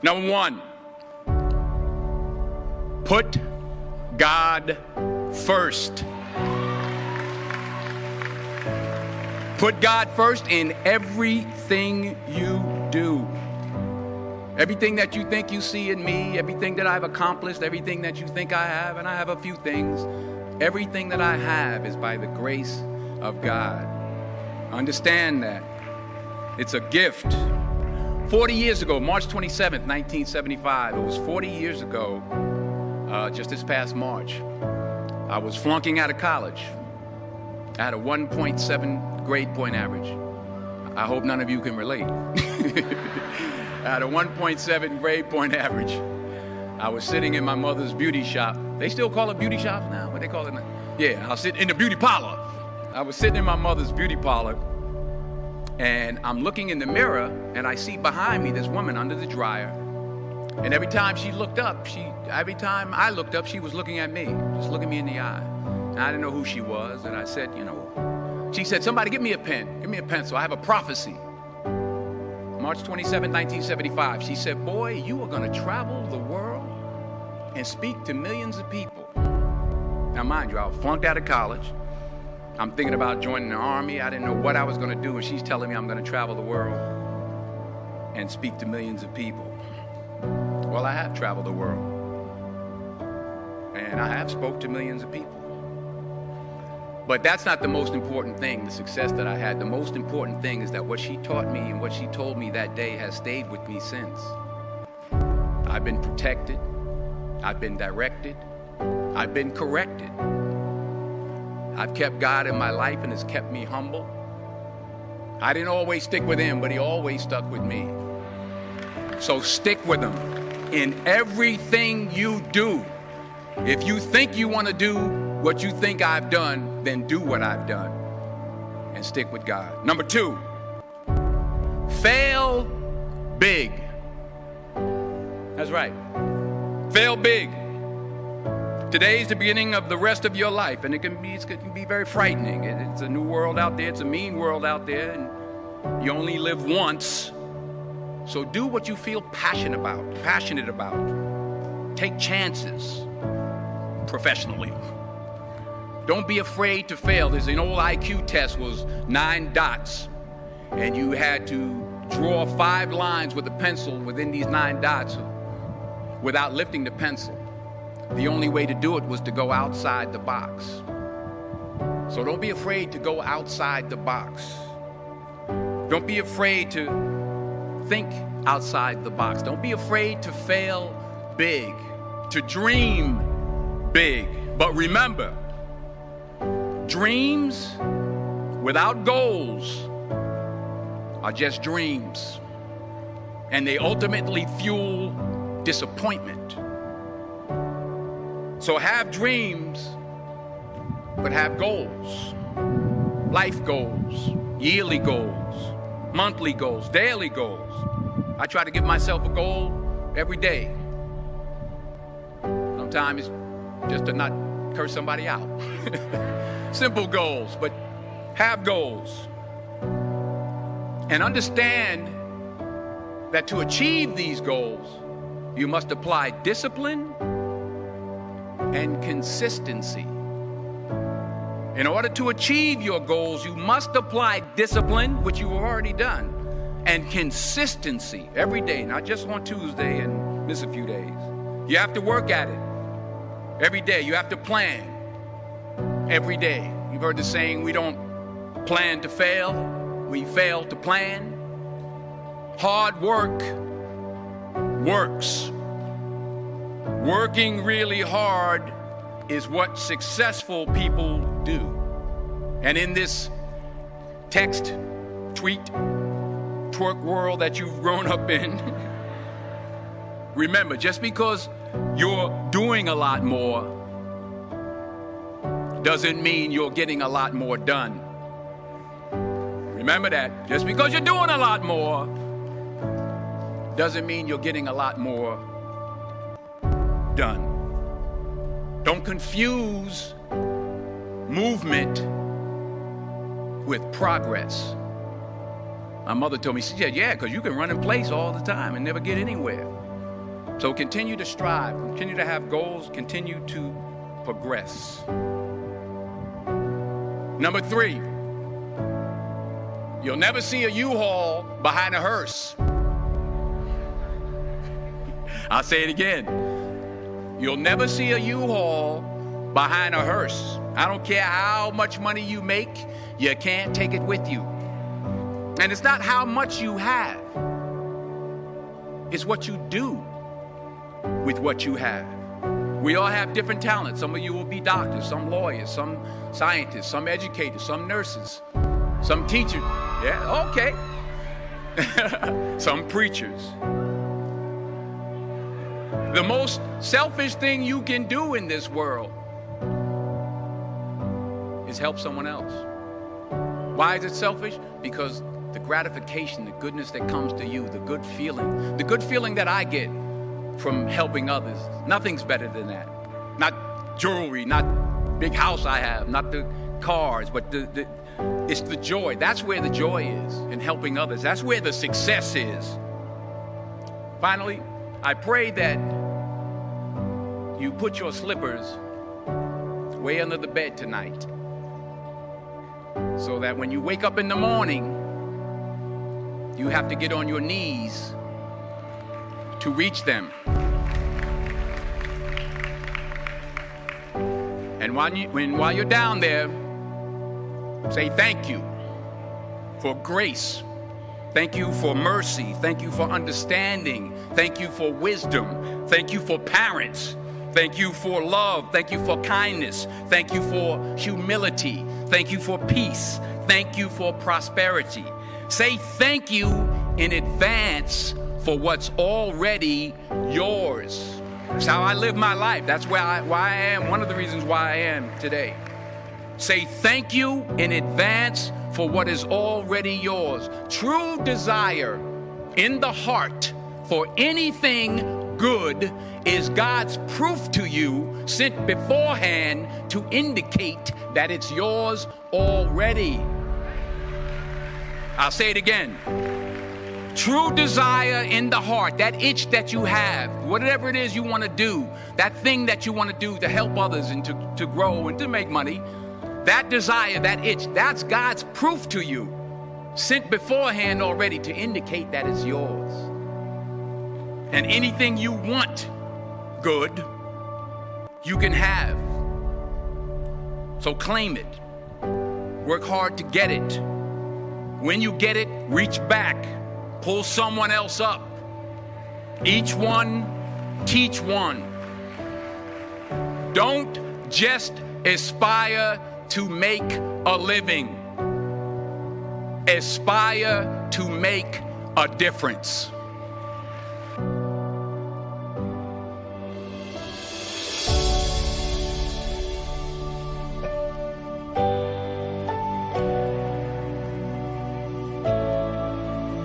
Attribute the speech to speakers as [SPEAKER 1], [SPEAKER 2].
[SPEAKER 1] Number one, put God first. Put God first in everything you do. Everything that you think you see in me, everything that I've accomplished, everything that you think I have, and I have a few things, everything that I have is by the grace of God. Understand that. It's a gift. 40 years ago, March 27th, 1975, it was 40 years ago, just this past March, I was flunking out of college. I had a 1.7 grade point average. I hope none of you can relate. I had a 1.7 grade point average. I was sitting in my mother's beauty shop. They still call it beauty shops now? What they call it now? Yeah, I was sitting in the beauty parlor. I was sitting in my mother's beauty parlor, and I'm looking in the mirror, and I see behind me this woman under the dryer. And every time she looked up, every time I looked up, she was looking at me, just looking me in the eye. And I didn't know who she was, and I said, she said, somebody give me a pen, give me a pencil, I have a prophecy. March 27, 1975, she said, boy, you are gonna travel the world and speak to millions of people. Now mind you, I was flunked out of college. I'm thinking about joining the army. I didn't know what I was gonna do, and she's telling me I'm gonna travel the world and speak to millions of people. Well, I have traveled the world, and I have spoke to millions of people. But that's not the most important thing, the success that I had. The most important thing is that what she taught me and what she told me that day has stayed with me since. I've been protected, I've been directed, I've been corrected. I've kept God in my life, and it's kept me humble. I didn't always stick with him, but he always stuck with me. So stick with him in everything you do. If you think you want to do what you think I've done, then do what I've done and stick with God. Number two, fail big. That's right. Fail big. Today's the beginning of the rest of your life, and it can be very frightening. It's a new world out there. It's a mean world out there, and you only live once. So do what you feel passionate about. Take chances professionally. Don't be afraid to fail. There's an old IQ test, was 9 dots, and you had to draw 5 lines with a pencil within these 9 dots without lifting the pencil. The only way to do it was to go outside the box. So don't be afraid to go outside the box. Don't be afraid to think outside the box. Don't be afraid to fail big, to dream big. But remember, dreams without goals are just dreams, and they ultimately fuel disappointment. So have dreams, but have goals. Life goals, yearly goals, monthly goals, daily goals. I try to give myself a goal every day. Sometimes it's just to not curse somebody out. Simple goals, but have goals. And understand that to achieve these goals, you must apply discipline and consistency. In order to achieve your goals, you must apply discipline, which you've already done, and consistency every day, not just on Tuesday and miss a few days. You have to work at it every day. You have to plan every day. You've heard the saying, we don't plan to fail, we fail to plan. Hard work works. Working really hard is what successful people do. And in this text, tweet, twerk world that you've grown up in, remember, just because you're doing a lot more doesn't mean you're getting a lot more done. Remember that. Just because you're doing a lot more doesn't mean you're getting a lot more done. Don't confuse movement with progress. My mother told me, she said, yeah, because you can run in place all the time and never get anywhere. So continue to strive, continue to have goals, continue to progress. Number 3, you'll never see a U-Haul behind a hearse. I'll say it again. You'll never see a U-Haul behind a hearse. I don't care how much money you make, you can't take it with you. And it's not how much you have. It's what you do with what you have. We all have different talents. Some of you will be doctors, some lawyers, some scientists, some educators, some nurses, some teachers. Yeah, okay. Some preachers. The most selfish thing you can do in this world is help someone else. Why is it selfish? Because the gratification, the goodness that comes to you, the good feeling that I get from helping others, nothing's better than that. Not jewelry, not big house I have, not the cars, but it's the joy. That's where the joy is, in helping others. That's where the success is. Finally, I pray that you put your slippers way under the bed tonight, so that when you wake up in the morning, you have to get on your knees to reach them. And while you're down there, say thank you for grace. Thank you for mercy. Thank you for understanding. Thank you for wisdom. Thank you for parents. Thank you for love. Thank you for kindness. Thank you for humility. Thank you for peace. Thank you for prosperity. Say thank you in advance for what's already yours. That's how I live my life. That's why I am, one of the reasons why I am today. Say thank you in advance for what is already yours. True desire in the heart for anything good is God's proof to you, sent beforehand to indicate that it's yours already. I'll say it again. True desire in the heart, that itch that you have, whatever it is you want to do, that thing that you want to do to help others and to grow and to make money, that desire, that itch, that's God's proof to you, sent beforehand already to indicate that it's yours. And anything you want good, you can have. So claim it. Work hard to get it. When you get it, reach back. Pull someone else up. Each one, teach one. Don't just aspire to make a living. Aspire to make a difference.